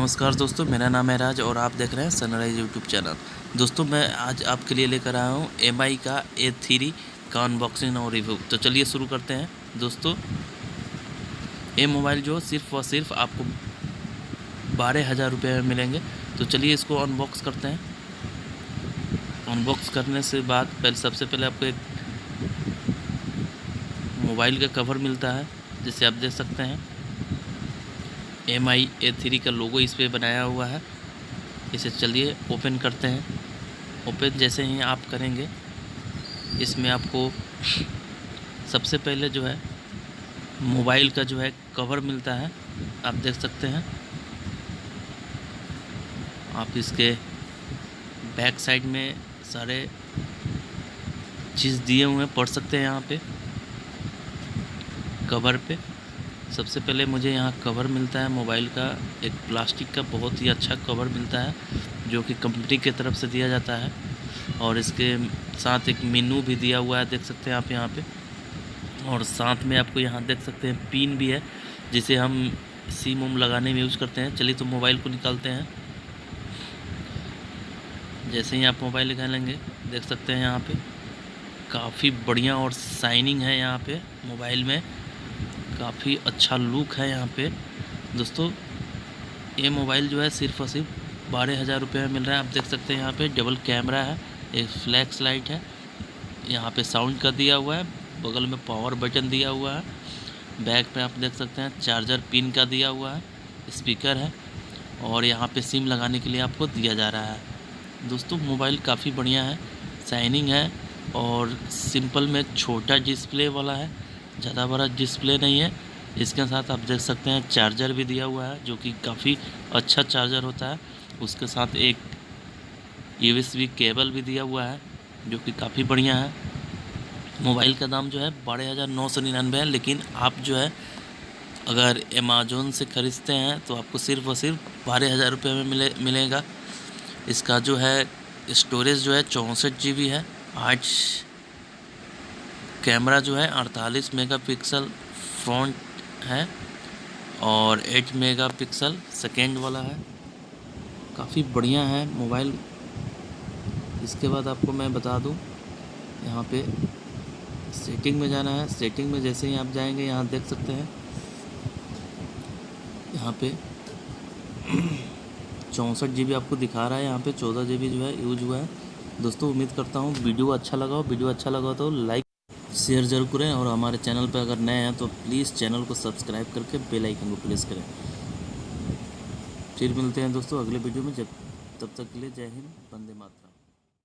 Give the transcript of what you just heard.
नमस्कार दोस्तों, मेरा नाम है राज और आप देख रहे हैं सनराइज यूट्यूब चैनल। दोस्तों मैं आज आपके लिए लेकर आया हूं MI का A3 का अनबॉक्सिंग और रिव्यू। तो चलिए शुरू करते हैं। दोस्तों ये मोबाइल जो सिर्फ़ और सिर्फ आपको 12,000 रुपये में मिलेंगे। तो चलिए इसको अनबॉक्स करते हैं। अनबॉक्स करने से बाद सबसे पहले आपको एक मोबाइल का कवर मिलता है, जिसे आप देख सकते हैं MI A3 का लोगो इस पे बनाया हुआ है। इसे चलिए ओपन करते हैं। ओपन जैसे ही आप करेंगे, इसमें आपको सबसे पहले जो है मोबाइल का जो है कवर मिलता है, आप देख सकते हैं। आप इसके बैक साइड में सारे चीज़ दिए हुए हैं, पढ़ सकते हैं यहाँ पे कवर पे। सबसे पहले मुझे यहाँ कवर मिलता है मोबाइल का, एक प्लास्टिक का बहुत ही अच्छा कवर मिलता है जो कि कंपनी की तरफ से दिया जाता है। और इसके साथ एक मेनू भी दिया हुआ है, देख सकते हैं आप यहाँ पे। और साथ में आपको यहाँ देख सकते हैं पिन भी है, जिसे हम सिम उम लगाने में यूज़ करते हैं। चलिए तो मोबाइल को निकालते हैं। जैसे ही आप मोबाइल निकालेंगे, देख सकते हैं यहाँ पे काफ़ी बढ़िया और शाइनिंग है। यहाँ पे मोबाइल में काफ़ी अच्छा लुक है यहाँ पे। दोस्तों ये मोबाइल जो है सिर्फ़ और सिर्फ 12,000 रुपये में मिल रहा है। आप देख सकते हैं यहाँ पे डबल कैमरा है, एक फ्लैश लाइट है, यहाँ पे साउंड का दिया हुआ है, बगल में पावर बटन दिया हुआ है, बैक पे आप देख सकते हैं चार्जर पिन का दिया हुआ है, स्पीकर है और यहाँ पे सिम लगाने के लिए आपको दिया जा रहा है। दोस्तों मोबाइल काफ़ी बढ़िया है, शाइनिंग है और सिंपल में छोटा डिस्प्ले वाला है, ज़्यादा बड़ा डिस्प्ले नहीं है। इसके साथ आप देख सकते हैं चार्जर भी दिया हुआ है, जो कि काफ़ी अच्छा चार्जर होता है। उसके साथ एक USB केबल भी दिया हुआ है, जो कि काफ़ी बढ़िया है। मोबाइल का दाम जो है 12,999 है, लेकिन आप जो है अगर अमेज़न से ख़रीदते हैं तो आपको सिर्फ़ और सिर्फ 12,000 रुपये में मिलेगा। इसका जो है स्टोरेज जो है 64 GB है, 8 कैमरा जो है 48 मेगापिक्सल फ्रंट है और 8 मेगापिक्सल सेकेंड वाला है। काफ़ी बढ़िया है मोबाइल। इसके बाद आपको मैं बता दूं, यहाँ पे सेटिंग में जाना है। सेटिंग में जैसे ही आप जाएंगे, यहाँ देख सकते हैं यहाँ पे 64 GB आपको दिखा रहा है, यहाँ पे 14 GB जो है यूज हुआ है। दोस्तों उम्मीद करता हूँ वीडियो अच्छा लगा तो लाइक शेयर जरूर करें और हमारे चैनल पर अगर नए हैं तो प्लीज़ चैनल को सब्सक्राइब करके बेल आइकन को प्रेस करें। फिर मिलते हैं दोस्तों अगले वीडियो में। तब तक के लिए जय हिंद, वंदे मातरम।